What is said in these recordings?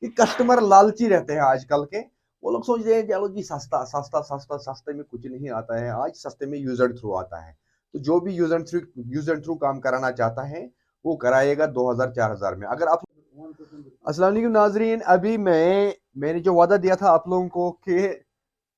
कि कस्टमर लालची रहते हैं आजकल के। वो लोग सोच रहे हैं चलो जी सस्ता सस्ता सस्ता, सस्ते में कुछ नहीं आता है, आज सस्ते में यूज एंड थ्रू आता है। तो जो भी यूज एंड थ्रू काम कराना चाहता है वो कराएगा 2000 4000 में। अगर आप अस्सलाम वालेकुम नाजरीन, अभी मैंने जो वादा दिया था आप लोगों को कि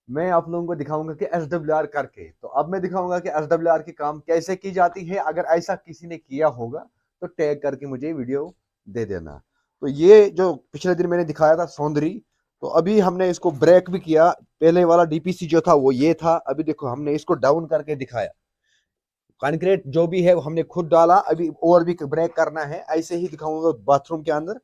मैं आप लोगों को दिखाऊंगा कि SWR करके, तो अब मैं दिखाऊंगा कि SWR की काम कैसे की जाती है। अगर ऐसा किसी ने किया होगा तो टैग करके मुझे वीडियो दे देना। तो ये जो पिछले दिन मैंने दिखाया था सौंदरी, तो अभी हमने इसको ब्रेक भी किया। पहले वाला DPC जो था वो ये था, अभी देखो हमने इसको डाउन करके दिखाया। कंक्रीट जो भी है वो हमने खुद डाला, अभी और भी ब्रेक करना है। ऐसे ही दिखाऊंगा बाथरूम के अंदर,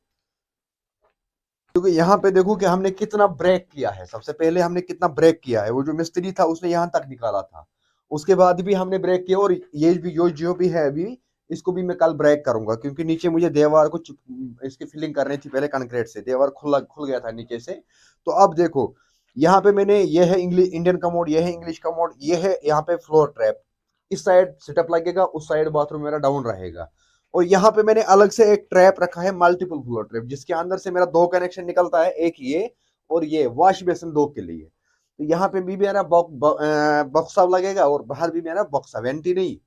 क्योंकि यहाँ पे देखो कि हमने कितना ब्रेक किया है। सबसे पहले हमने कितना ब्रेक किया है, वो जो मिस्त्री था उसने यहाँ तक निकाला था। उसके बाद भी हमने ब्रेक किया, और ये भी जो भी है अभी, इसको भी मैं कल ब्रेक करूंगा, क्योंकि नीचे मुझे दीवार को इसकी फिलिंग करनी थी। पहले कंक्रीट से दीवार खुल गया था नीचे से। तो अब देखो यहाँ पे मैंने, ये है इंग्लिश इंडियन कमोड, ये है इंग्लिश कमोड, ये है यहाँ पे फ्लोर ट्रैप। इस साइड सेटअप लगेगा, उस साइड बाथरूम मेरा डाउन रहेगा। और यहाँ पे मैंने अलग से एक ट्रैप रखा है, मल्टीपल फ्लो ट्रैप, जिसके अंदर से मेरा दो कनेक्शन निकलता है, एक ये और ये वॉश बेसिन दो के लिए। तो यहाँ पे भी मेरा बॉक्सा लगेगा, और बाहर भी मेरा बॉक्सा, वेंटी नहीं,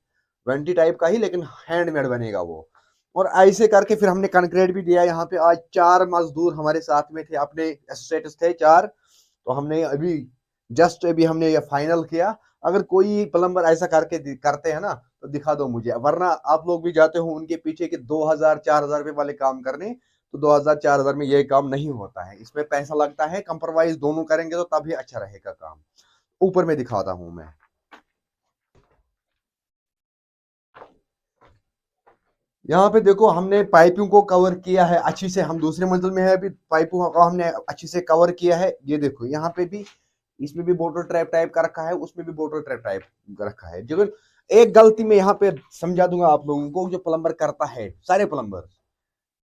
वेंटी टाइप का ही, लेकिन हैंडमेड बनेगा वो। और ऐसे करके फिर हमने कंक्रीट भी दिया। यहाँ पे आज 4 मजदूर हमारे साथ में थे, अपने एसोसिएट्स थे 4। तो हमने अभी जस्ट अभी हमने ये फाइनल किया। अगर कोई प्लम्बर ऐसा करके करते हैं ना तो दिखा दो मुझे, वरना आप लोग भी जाते हो उनके पीछे कि 2000 4000 रुपए वाले काम करने। तो 2000 4000 में ये काम नहीं होता है, इसमें पैसा लगता है। कंप्रोमाइज दोनों करेंगे तो तभी अच्छा रहेगा काम। ऊपर में दिखाता हूं मैं। यहाँ पे देखो हमने पाइपों को कवर किया है अच्छी से, हम दूसरे मंजिल में है अभी, पाइपों को हमने अच्छी से कवर किया है। ये देखो यहाँ पे भी, इसमें भी बोटल ट्रैप टाइप का रखा है, उसमें भी बोटल ट्रैप टाइप रखा है। जो एक गलती में यहाँ पे समझा दूंगा आप लोगों को, जो प्लम्बर करता है, सारे प्लम्बर,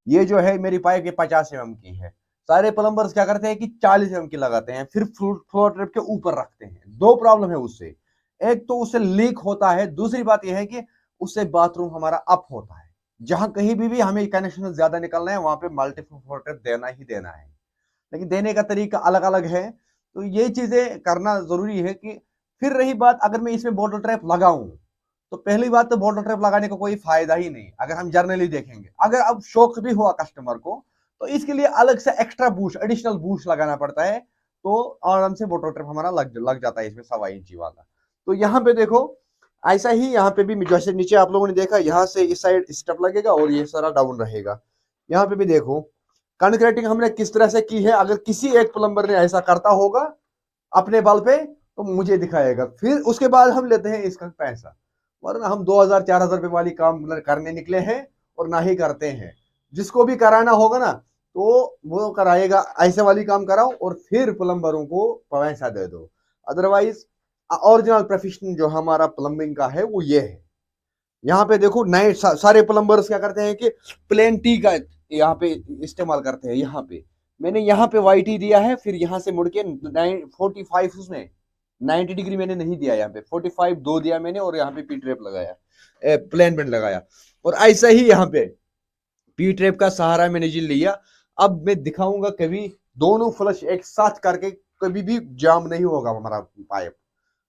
ये जो है मेरी पाइप ये 50 mm की है। सारे प्लम्बर्स क्या करते हैं कि 40 mm की लगाते हैं, फिर फ्लोर ट्रैप के ऊपर रखते हैं। दो प्रॉब्लम है उससे, एक तो उससे लीक होता है, दूसरी बात यह है कि उससे बाथरूम हमारा अप होता है। जहां कहीं भी हमें कनेक्शन ज्यादा निकलना है वहां पे मल्टीपल फ्लोर ट्रैप देना ही देना है, लेकिन देने का तरीका अलग अलग है। तो ये चीजें करना जरूरी है। कि फिर रही बात, अगर मैं इसमें बॉटल ट्रैप लगाऊं, तो पहली बात तो बॉटल ट्रैप लगाने का कोई फायदा ही नहीं, अगर हम जर्नली देखेंगे। अगर अब शौक भी हुआ कस्टमर को, तो इसके लिए अलग से एक्स्ट्रा बूस्ट, एडिशनल बूस्ट लगाना पड़ता है। तो आराम से बॉटल ट्रैप हमारा लग जाता है इसमें, 1.25 इंची वाला। तो यहाँ पे देखो ऐसा ही, यहाँ पे भी जैसे नीचे आप लोगों ने देखा, यहाँ से इस साइड स्टेप लगेगा और ये सारा डाउन रहेगा। यहाँ पे भी देखो कंक्रीटिंग हमने किस तरह से की है। अगर किसी एक प्लम्बर ने ऐसा करता होगा अपने बल पे तो मुझे दिखाएगा, फिर उसके बाद हम लेते हैं इसका पैसा। वरना हम 2000 4000 रुपए वाली काम करने निकले हैं और ना ही करते हैं। जिसको भी कराना होगा ना तो वो कराएगा, ऐसे वाली काम कराओ और फिर प्लम्बरों को पैसा दे दो। अदरवाइज ओरिजिनल प्रोफेशन जो हमारा प्लम्बिंग का है वो ये है। यहाँ पे देखो नए सारे प्लम्बर्स क्या करते हैं कि प्लेन टी का यहाँ पे इस्तेमाल करते हैं। यहाँ पे मैंने यहाँ पे वाइट ही दिया है, फिर यहाँ से मुड़ के 45 उसमें 90 डिग्री मैंने नहीं दिया, यहाँ पे 45 दो दिया मैंने, और यहाँ पे पी ट्रेप लगाया, प्लेन बेंड लगाया। और ऐसा ही यहाँ पे पी ट्रेप का सहारा मैंने जी लिया। अब मैं दिखाऊंगा कभी दोनों फ्लश एक साथ करके, कभी भी जाम नहीं होगा हमारा पाइप।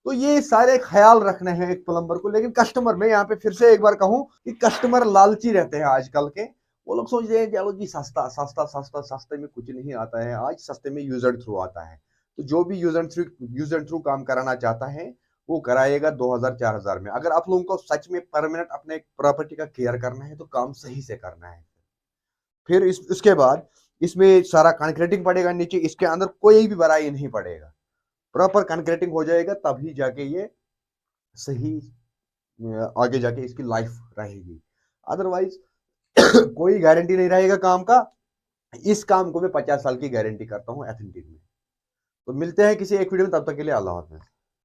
तो ये सारे ख्याल रखने हैं एक प्लम्बर को। लेकिन कस्टमर, मैं यहाँ पे फिर से एक बार कहूँ कि कस्टमर लालची रहते हैं आजकल के। वो लोग सोच रहे हैं चलो जी सस्ता सस्ता सस्ता, सस्ते में कुछ नहीं आता है, आज सस्ते में यूज एंड थ्रू आता है। तो जो भी यूज एंड थ्रू काम कराना चाहता है वो कराएगा 2000 4000 में। अगर आप लोगों को सच में परमानेंट अपने प्रॉपर्टी का केयर करना है तो काम सही से करना है। फिर इसके बाद इसमें सारा कंक्रीटिंग पड़ेगा नीचे, इसके अंदर कोई भी भराई नहीं पड़ेगा। प्रॉपर कंक्रीटिंग हो जाएगा तभी जाके ये सही आगे जाके इसकी लाइफ रहेगी। अदरवाइज कोई गारंटी नहीं रहेगा काम का। इस काम को मैं 50 साल की गारंटी करता हूँ एथेंटिक में। तो मिलते हैं किसी एक वीडियो में, तब तक के लिए अल्लाह हाफिज।